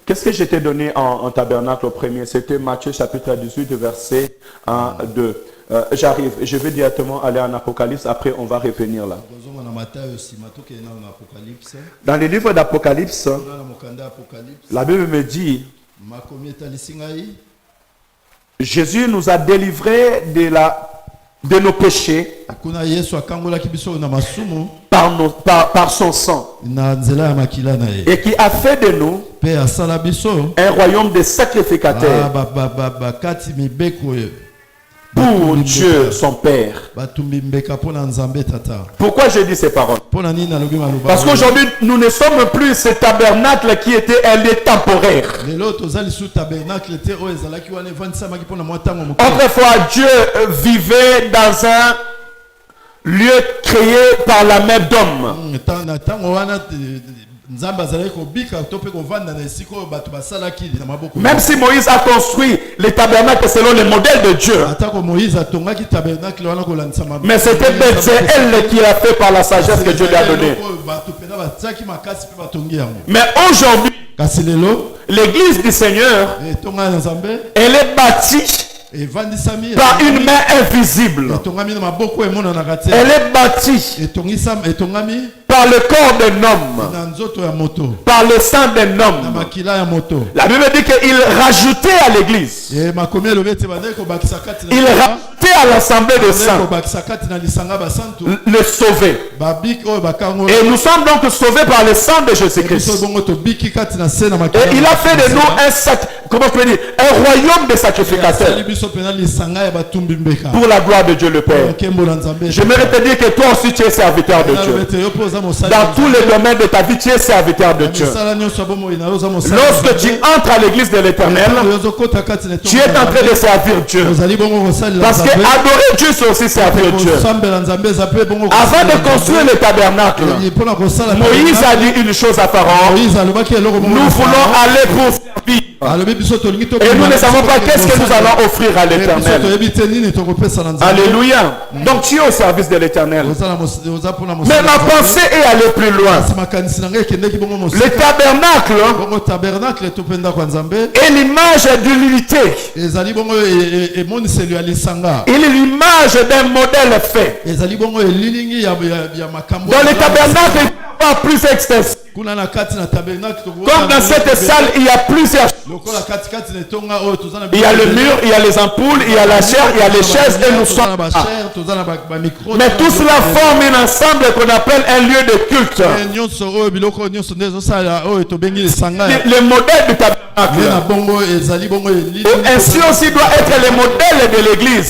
qu'est-ce que je t'ai donné en tabernacle au premier? C'était Matthieu chapitre 18, verset 1, 2. J'arrive, je vais directement aller en Apocalypse, après on va revenir là. Dans le livre d'Apocalypse, la Bible me dit, Jésus nous a délivrés de nos péchés par son sang, et qui a fait de nous un royaume de sacrificateurs pour Dieu son Père. Pourquoi je dis ces paroles? Parce qu'aujourd'hui nous ne sommes plus ce tabernacle qui était un lieu temporaire. Autrefois Dieu vivait dans un lieu créé par la main d'homme. Même si Moïse a construit le tabernacle selon le modèle de Dieu, mais c'était Bézéel qui l'a fait par la sagesse que Dieu lui a donnée. Mais aujourd'hui, l'église du Seigneur, elle est bâtie par une main invisible. Elle est bâtie par le corps d'un homme, par le sang d'un homme. La Bible dit qu'il rajoutait à l'église, il rajoutait à l'assemblée de saints, le sauver. Et nous sommes donc sauvés par le sang de Jésus-Christ. Et il a fait de nous un royaume de sacrificateurs pour la gloire de Dieu le Père. J'aimerais te dire que toi aussi tu es serviteur de Dieu. Dans tous les domaines de ta vie, tu es serviteur de Dieu. Lorsque tu entres à l'église de l'Éternel, tu es en train de servir Dieu. Parce que adorer Dieu, c'est aussi servir Dieu. Avant de construire le tabernacle, Moïse a dit une chose à Pharaon: nous voulons aller pour servir. Et nous ne savons pas qu'est-ce que nous allons offrir à l'Éternel. Alléluia. Donc tu es au service de l'Éternel. Mais ma pensée est aller plus loin. Le tabernacle est l'image de l'unité. Il est l'image d'un modèle fait. Dans le tabernacle, il n'y a pas plus extensif. Comme dans cette salle, il y a plusieurs choses. Il y a le mur, il y a les ampoules, il y a la chair, il y a les chaises et nous sommes là. Mais tout cela forme un ensemble qu'on appelle un lieu de culte. Le modèle du tabernacle. Ainsi aussi doit être le modèle de l'église.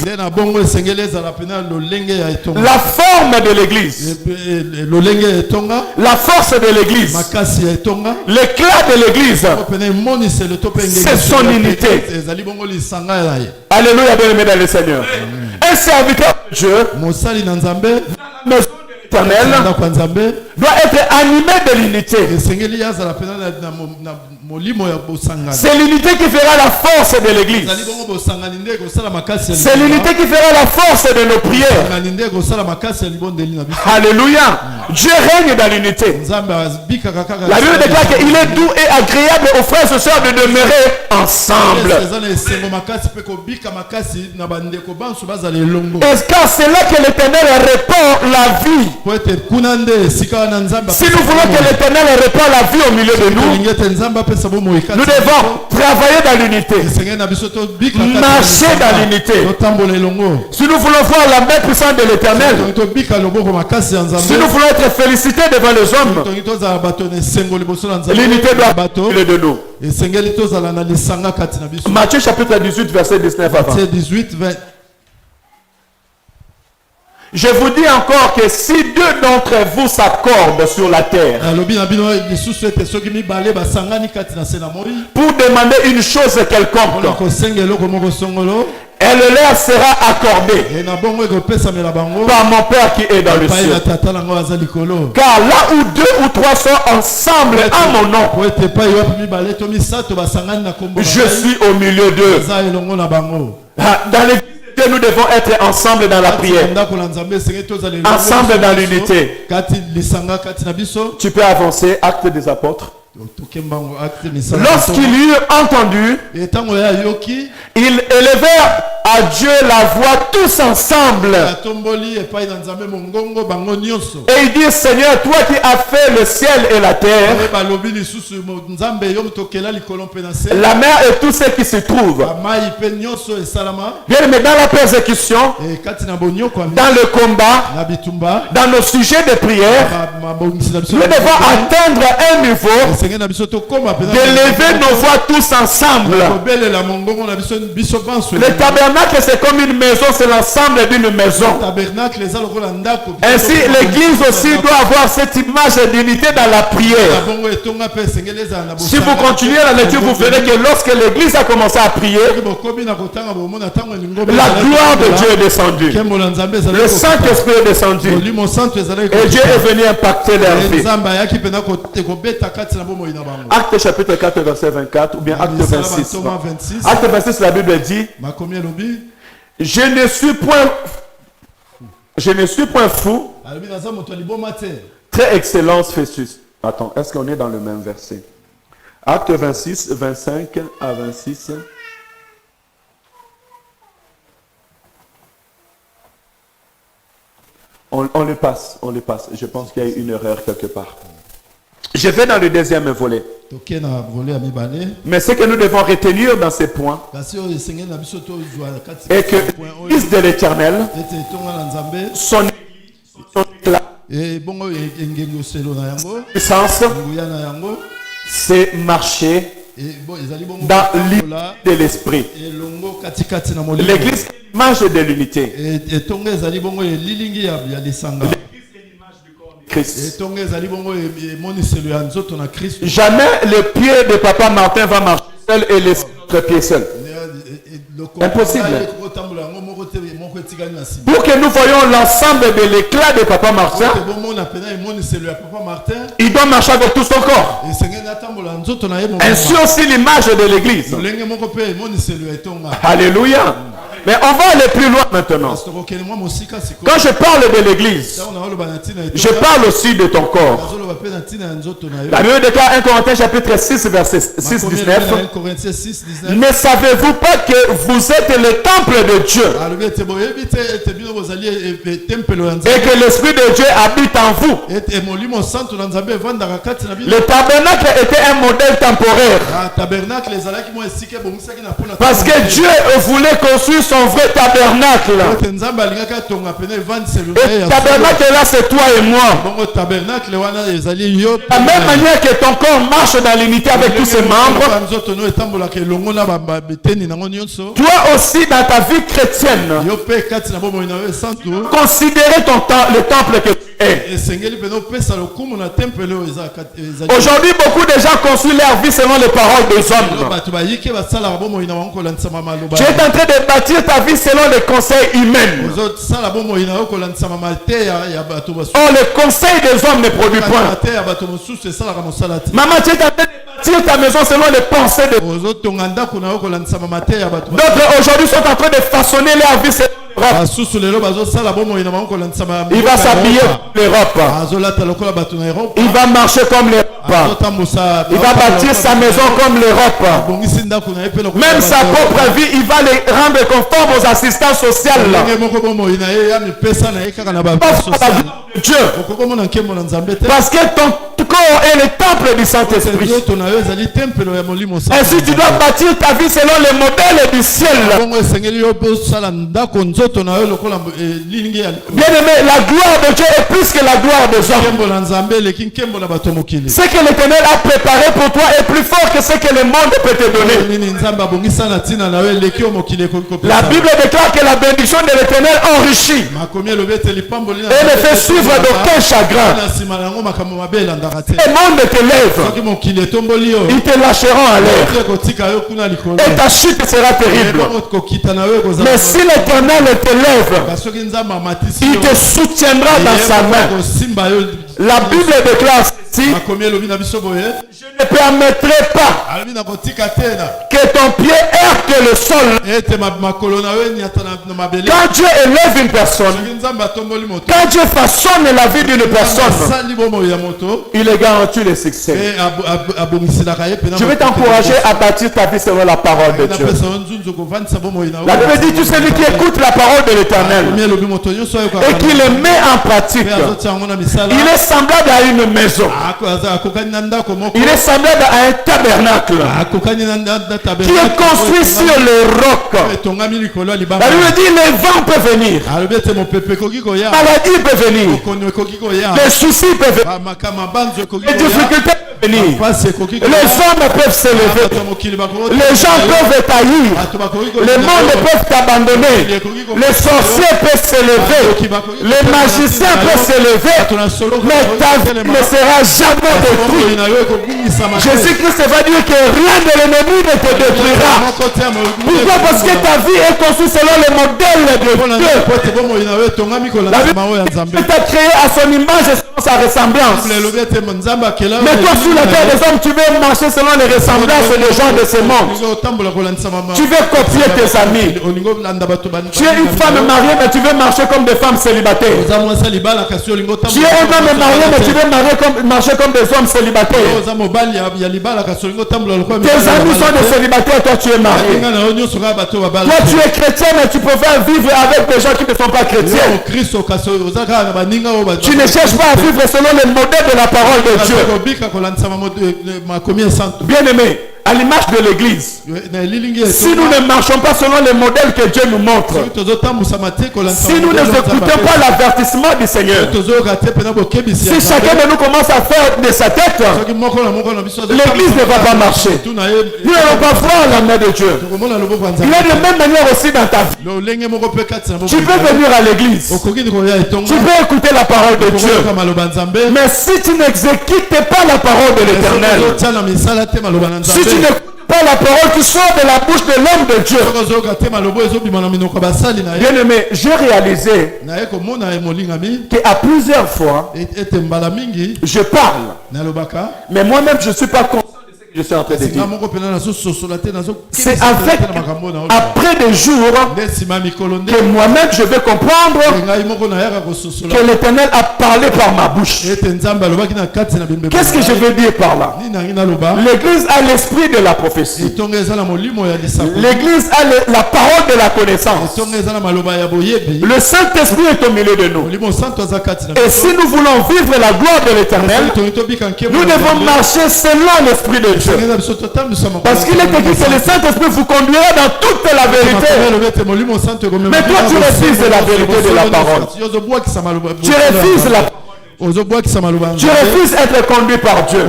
La forme de l'église. La force de l'église. L'éclat de l'église, c'est son unité. Alléluia, bien-aimé dans le Seigneur. Un serviteur de Dieu, l'Éternel, doit être animé de l'unité. C'est l'unité qui fera la force de l'église. C'est l'unité qui fera la force de nos prières. Alléluia. Dieu règne dans l'unité. La Bible déclare qu'il est doux et agréable aux frères et sœurs de demeurer ensemble. Et car c'est là que l'Éternel répand la vie. Si nous voulons que l'Éternel répande la vie au milieu de nous, nous devons travailler dans l'unité, marcher dans l'unité. Si nous voulons voir la main puissante de l'Éternel, si nous voulons être félicités devant les hommes, l'unité doit être au milieu de nous. Matthieu chapitre 18, verset 19 avant. Je vous dis encore que si deux d'entre vous s'accordent sur la terre pour demander une chose quelconque, elle leur sera accordée par mon Père qui est dans le ciel. Car là où deux ou trois sont ensemble en mon nom, je suis au milieu d'eux. Dans l'église, nous devons être ensemble dans la prière, ensemble dans l'unité. Tu peux avancer, Actes des Apôtres. Lorsqu'ils eurent entendu, ils élevèrent à Dieu la voix tous ensemble. Et ils disent, Seigneur, toi qui as fait le ciel et la terre, la mer et tout ce qui se trouve. Bien, mais dans la persécution, dans le combat, dans nos sujets de prière, nous devons atteindre un niveau d'élever nos voix tous ensemble. Le tabernacle, c'est comme une maison, c'est l'ensemble d'une maison. Ainsi, l'église aussi doit avoir cette image d'unité dans la prière. Si vous continuez la lecture, vous verrez que lorsque l'église a commencé à prier, la gloire de Dieu est descendue. Le Saint-Esprit est descendu. Et Dieu est venu impacter leur vie. Acte chapitre 4, verset 24, ou bien Acte 26. Acte 26, la Bible dit, je ne suis point fou. Très excellence Festus. Attends, est-ce qu'on est dans le même verset? Acte 26, 25 à 26. On le passe. Je pense qu'il y a une erreur quelque part. Je vais dans le deuxième volet. Mais ce que nous devons retenir dans ces points est que l'Église de l'Éternel, son éclat, puissance, c'est marcher dans l'unité de l'esprit. L'Église est l'image de l'unité. Christ. Jamais le pied de Papa Martin va marcher seul et laisser notre pied seul. Impossible. Pour que nous voyons l'ensemble de l'éclat de Papa Martin, il doit marcher avec tout son corps. Ainsi aussi l'image de l'église. Alléluia. Mais on va aller plus loin maintenant. Quand je parle de l'église, je parle aussi de ton corps. La Bible déclare 1 Corinthiens chapitre 6 verset 6, 19. Ne savez-vous pas que vous êtes le temple de Dieu et que l'Esprit de Dieu habite en vous? Le tabernacle était un modèle temporaire. Parce que Dieu voulait construire son vrai tabernacle. Et tabernacle là, c'est toi et moi. La même manière que ton corps marche dans l'unité avec tous ses membres, toi aussi dans ta vie chrétienne, considérez le temple que tu es. Aujourd'hui, beaucoup de gens construisent leur vie selon les paroles des hommes. Tu es en train de bâtir ta vie selon les conseils humains. Or, le conseil des hommes ne produit point. Maman, tu es en train de bâtir ta maison selon les pensées de d'autres aujourd'hui sont en train de façonner leur vie selon l'Europe. Il va s'habiller comme l'Europe. Il va marcher comme l'Europe. Il va bâtir sa maison comme l'Europe. Même sa propre vie, il va les rendre conformes aux assistants sociaux. Dieu. Parce que ton corps est le temple du Saint-Esprit. Ainsi tu dois bâtir ta vie selon les modèles du ciel. Bien aimé, la gloire de Dieu est plus que la gloire des hommes. Ce que l'Éternel a préparé pour toi est plus fort que ce que le monde peut te donner. La Bible déclare que la bénédiction de l'Éternel enrichit et ne fait suivre d'aucun chagrin. Le monde te lève, ils te lâcheront à l'air et ta chute sera terrible. Mais si l'Éternel te lève, il te soutiendra dans sa main. La Bible déclare ceci: je ne permettrai pas que ton pied heurte le sol. Quand Dieu élève une personne, quand Dieu façonne la vie d'une personne, il est garanti le succès. Je vais t'encourager à bâtir ta vie selon la parole de Dieu. La Bible dit: tout celui qui écoute la parole de l'Éternel et qui le met en pratique, il est semblable à une maison. Il est semblable à un tabernacle qui est construit sur le roc. La Bible dit: les vents peuvent venir, maladie peut venir, les soucis peuvent venir, les difficultés peuvent venir, les hommes peuvent s'élever, les gens peuvent taillir, les mondes peuvent t'abandonner, les sorciers peuvent s'élever, les magiciens peuvent s'élever, mais ta vie ne sera jamais détruite. Jésus-Christ va dire que rien de l'ennemi ne te détruira. Pourquoi? Parce que ta vie est construite selon le modèle de Dieu. La Bible t'a créé à son image et selon sa ressemblance. Mais toi, sur la terre des hommes, tu veux marcher selon les ressemblances des gens de ce monde. Tu veux copier tes amis. Tu es une femme mariée, mais tu veux marcher comme des femmes célibataires. Tu es un homme marié, mais tu veux marcher comme des hommes célibataires. Tes amis sont des célibataires, toi tu es marié. Toi tu es chrétien, mais tu peux vivre avec des gens qui ne sont pas chrétiens. Tu ne cherches pas à vivre selon le modèle de la parole de Dieu. Bien aimé, à l'image de l'église, si nous ne marchons pas selon les modèles que Dieu nous montre, si nous ne écoutons pas l'avertissement du Seigneur, si chacun de nous commence à faire de sa tête, l'église ne va pas marcher. Nous n'allons pas voir la main de Dieu. Il y a de même manière aussi dans ta vie. Tu peux venir à l'église, tu peux écouter la parole de Dieu, mais si tu n'exécutes pas la parole de l'Éternel, si tu n'écoutes pas la parole qui sort de la bouche de l'homme de Dieu. Bien aimé, j'ai réalisé qu'à plusieurs fois, je parle, mais moi-même je ne suis pas conscient de ce que je suis en train de dire. C'est après des jours que moi-même je vais comprendre que l'Éternel a parlé par ma bouche. Qu'est-ce que je veux dire par là? L'église a l'esprit de la prophétie. L'église a la parole de la connaissance. Le Saint-Esprit est au milieu de nous. Et si nous voulons vivre la gloire de l'Éternel, nous devons marcher selon l'esprit de Dieu. Parce qu'il est écrit que le Saint-Esprit vous conduira dans toute la vérité. Mais toi tu refuses la vérité de la parole. Tu refuses la parole. Tu refuses d'être conduit par Dieu.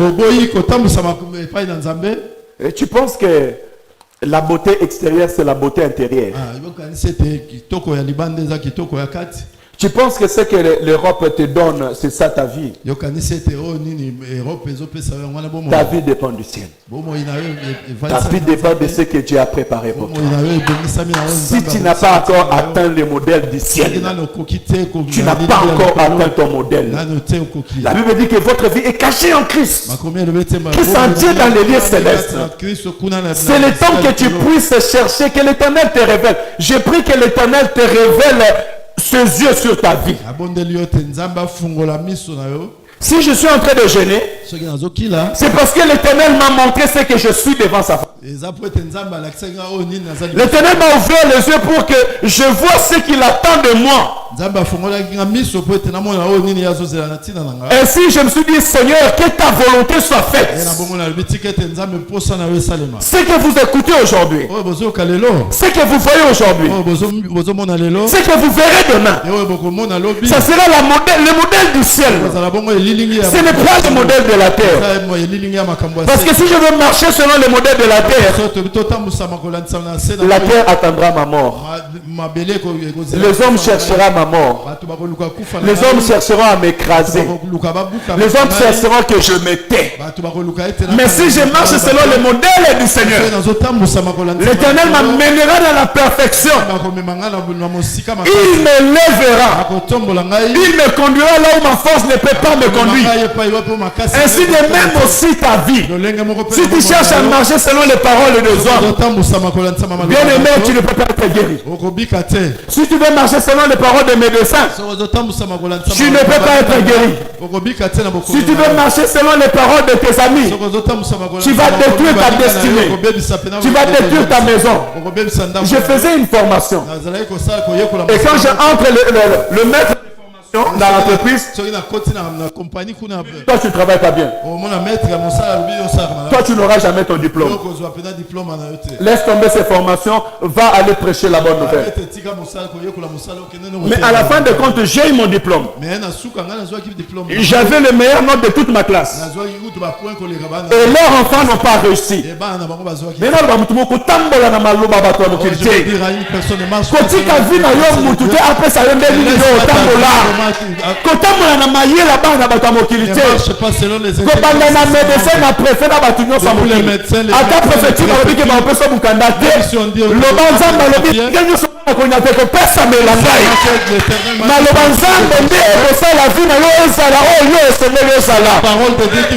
Et tu penses que la beauté extérieure c'est la beauté intérieure. Tu penses que ce que l'Europe te donne, c'est ça ta vie. Ta vie dépend du ciel. Ta vie dépend de ce que Dieu a préparé pour toi. Si tu n'as pas encore atteint le modèle du ciel, tu n'as pas encore atteint ton modèle. La Bible dit que votre vie est cachée en Christ. Christ en Dieu dans les lieux célestes. C'est le temps que tu puisses chercher, que l'Éternel te révèle. Je prie que l'Éternel te révèle ses yeux sur ta vie. Si je suis en train de jeûner, c'est parce que l'Éternel m'a montré ce que je suis devant sa face. L'Éternel m'a ouvert les yeux pour que je vois ce qu'il attend de moi. Ainsi, je me suis dit, Seigneur, que ta volonté soit faite. Ce que vous écoutez aujourd'hui, ce que vous voyez aujourd'hui, ce que vous verrez demain, ça sera le modèle du ciel. Ce n'est pas le modèle de la terre. Parce que si je veux marcher selon le modèle de la terre attendra ma mort. Les hommes chercheront ma mort. Les hommes chercheront à m'écraser. Les hommes chercheront que je me tais. Mais si je marche selon le modèle du Seigneur, l'Éternel m'amènera dans la perfection. Il me lèvera. Il me conduira là où ma force ne peut pas me conduire. Ainsi de même aussi ta vie. Si tu cherches à marcher selon les paroles des hommes, bien aimé, tu ne peux pas être guéri. Si tu veux marcher selon les paroles des médecins, tu ne peux pas être guéri. Si tu veux marcher selon les paroles de tes amis, tu vas détruire ta destinée. Tu vas détruire ta maison. Je faisais une formation. Et quand j'entre le maître dans l'entreprise, toi tu ne travailles pas bien. Toi tu n'auras jamais ton diplôme. Laisse tomber ces formations, va aller prêcher la bonne nouvelle. Mais à la fin de compte, j'ai eu mon diplôme. J'avais le meilleur note de toute ma classe. Et leurs enfants n'ont pas réussi. Kotambola na mayela bana bato ya mokili te. Kobanda na médecin na préfet na bato nyonso ya mokili. Ata préfecture balobiki baopesa bukanda te. Loba nzambe alobi nyonso bakonya te kopesamela ngai. Maloba nzambe nde ekosala vi na yo ezala oyo esengeli ezala.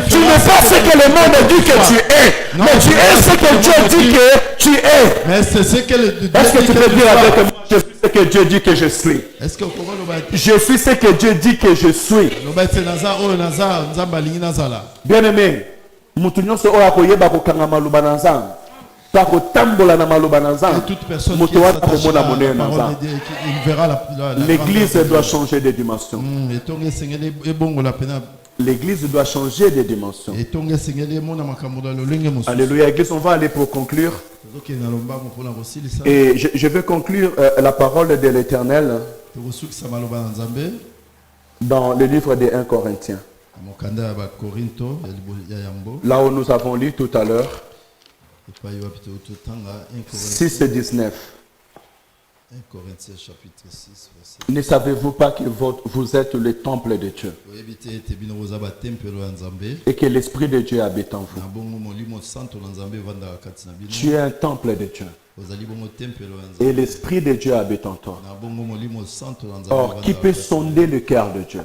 Tu n'es pas ce que le monde dit que tu es, mais tu es ce que Dieu dit que tu es. Est-ce que tu peux dire avec moi, je suis ce que Dieu dit que je suis? Je suis ce que Dieu dit que je suis. Bien aimé, mutu nyonso oyo akoyeba kokanga maloba na nzambe, pa kotambola na maloba na nzambe, mutu wana komona monene na nzambe. L'église doit changer de dimension. L'église doit changer de dimension. Alléluia. Église, on va aller pour conclure. Et je vais conclure la parole de l'Éternel dans le livre des 1 Corinthiens. Là où nous avons lu tout à l'heure, 6 et 19. 1 Corinthiens chapitre 6 verset. Ne savez-vous pas que vous êtes le temple de Dieu et que l'Esprit de Dieu habite en vous? Tu es un temple de Dieu et l'Esprit de Dieu habite en toi. Or, qui peut sonder le cœur de Dieu?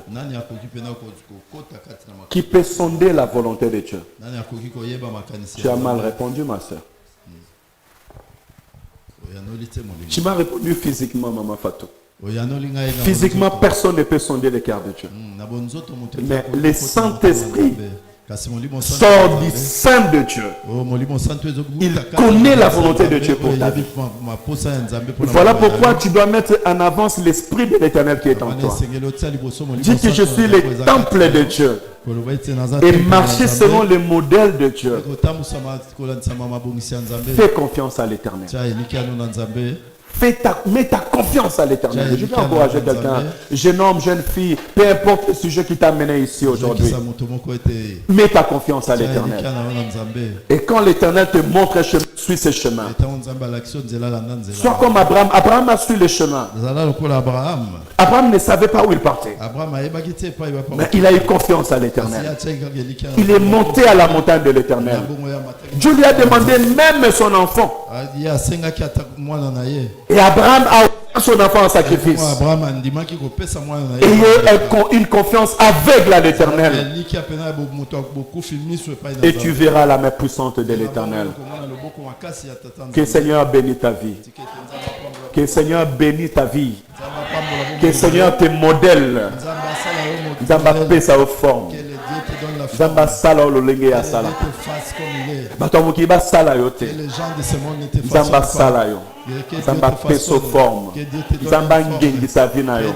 Qui peut sonder la volonté de Dieu? Tu as mal répondu, ma soeur. Tu m'as répondu physiquement, Maman Fatou. Physiquement, personne ne peut sonder le cœur de Dieu. Mais le Saint-Esprit sort du sein de Dieu. Il connaît la volonté de Dieu pour ta vie. Voilà pourquoi tu dois mettre en avance l'Esprit de l'Éternel qui est en toi. Dis que je suis le temple de Dieu et marcher selon le modèle de Dieu. Fais confiance à l'Éternel. Mets ta confiance à l'Éternel. Je vais encourager quelqu'un, jeune homme, jeune fille, peu importe le sujet qui t'a mené ici aujourd'hui. Mets ta confiance à l'Éternel. Et quand l'Éternel te montre un chemin, suis ce chemin. Sois comme Abraham. Abraham a su le chemin. Abraham ne savait pas où il partait. Mais il a eu confiance à l'Éternel. Il est monté à la montagne de l'Éternel. Dieu lui a demandé même son enfant. Et Abraham a offert son enfant en sacrifice. Ayez une confiance aveugle à l'Éternel. Et tu verras la main puissante de l'Éternel. Que le Seigneur bénisse ta vie. Que le Seigneur bénisse ta vie. Que le Seigneur te modèle. Nzamba pesa aux formes. Zamba sala ololenge ya sala. Bato qui ba sala yote. Zamba sala yo. Zamba peso forme. Zamba ngengi sa vie na yo.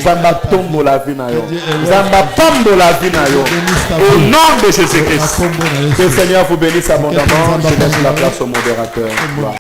Zamba tombo la vie na yo. Zamba pambo la vie na yo. Au nom de Jésus-Christ. Que le Seigneur vous bénisse abondamment. Je laisse la place au modérateur.